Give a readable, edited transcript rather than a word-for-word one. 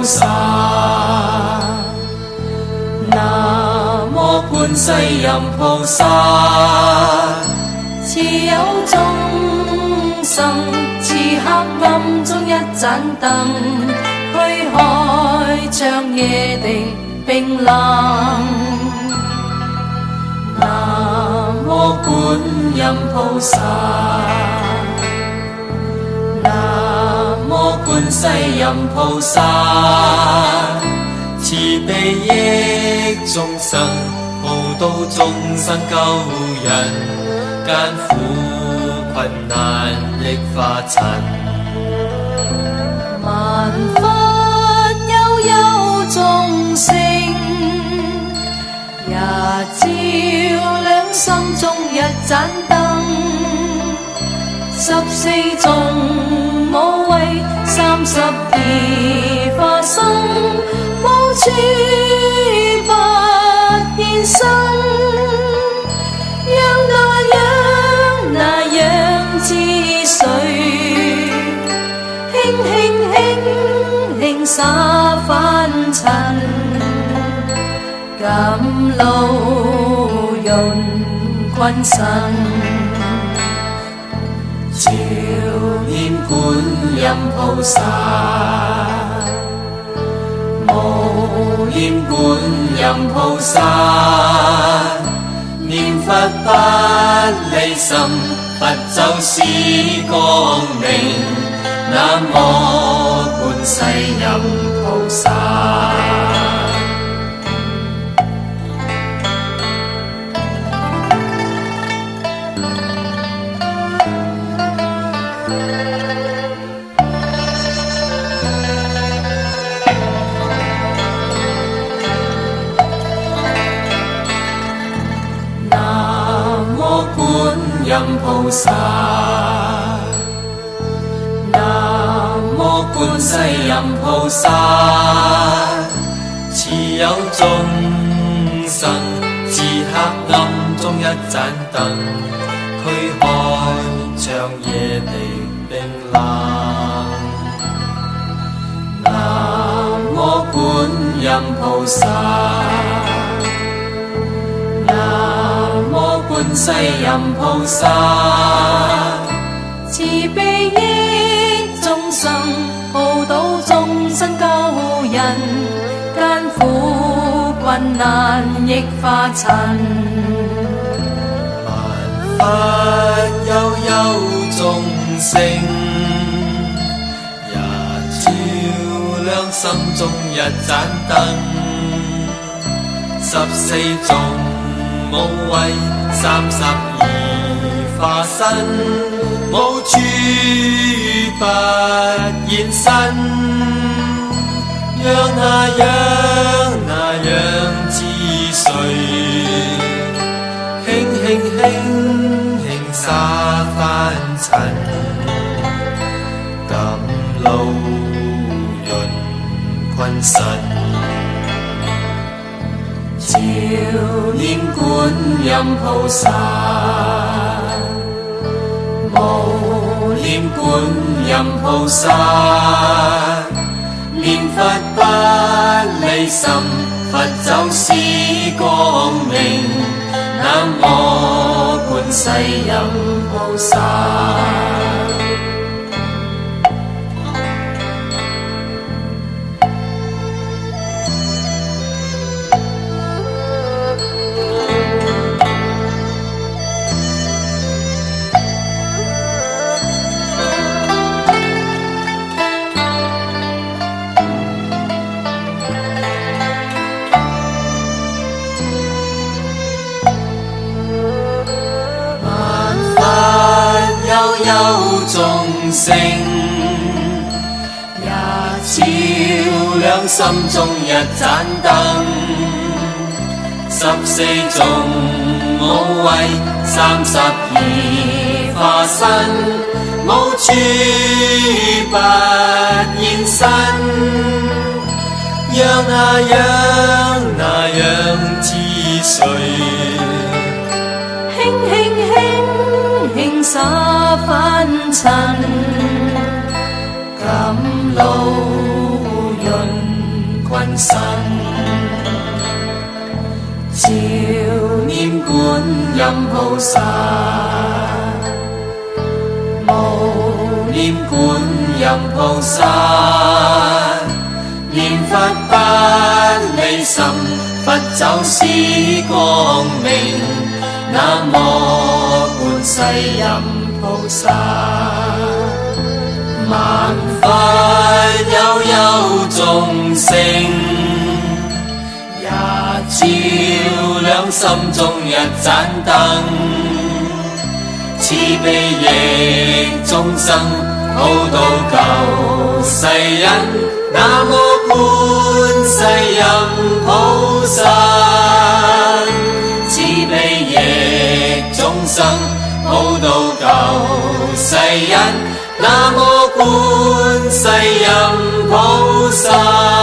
菩薩，南無觀世音菩薩，慈有眾生，似黑暗中一盞燈，驅開長夜的冰冷。南無觀音菩薩，南無觀世音菩薩，慈悲益眾生，普渡眾生救人，艱苦困難亦化塵。萬法悠悠眾生，也照亮心中一盞燈。14種無畏32化身，無處不現身。那樣之水，輕輕灑凡塵，甘露潤群生。照念觀音菩薩，無念觀音菩薩，念佛不離心，佛就是光明。南無觀世音菩薩。觀音菩薩，南無觀世音菩薩，慈有眾生，似黑暗中一盞燈，驅開長夜的冰冷。南無觀音菩薩，觀世音菩薩，慈悲益眾生，普渡眾生救人，艱苦困難亦化塵。萬法悠悠眾生，也照亮心中一盞燈。14種無畏32化身，無處不現身。讓那樣之水，輕灑凡塵，甘露潤群生。照念觀音菩薩，無念觀音菩薩，念佛不離心，佛就是光明。南無觀世音菩薩。有眾生，也照亮心中一盞燈。14種無畏32化身，無處不現身。讓那樣之水，輕灑凡塵，甘露潤神。照念觀音菩薩，無念觀音菩薩，念佛不離心，佛就是光明。南無觀世音菩薩，萬法悠悠眾生，也照亮心中一盞燈，慈悲益眾生，普渡救世人。南無觀世音菩薩，慈悲益眾生，普渡救世人。南無觀世音菩薩。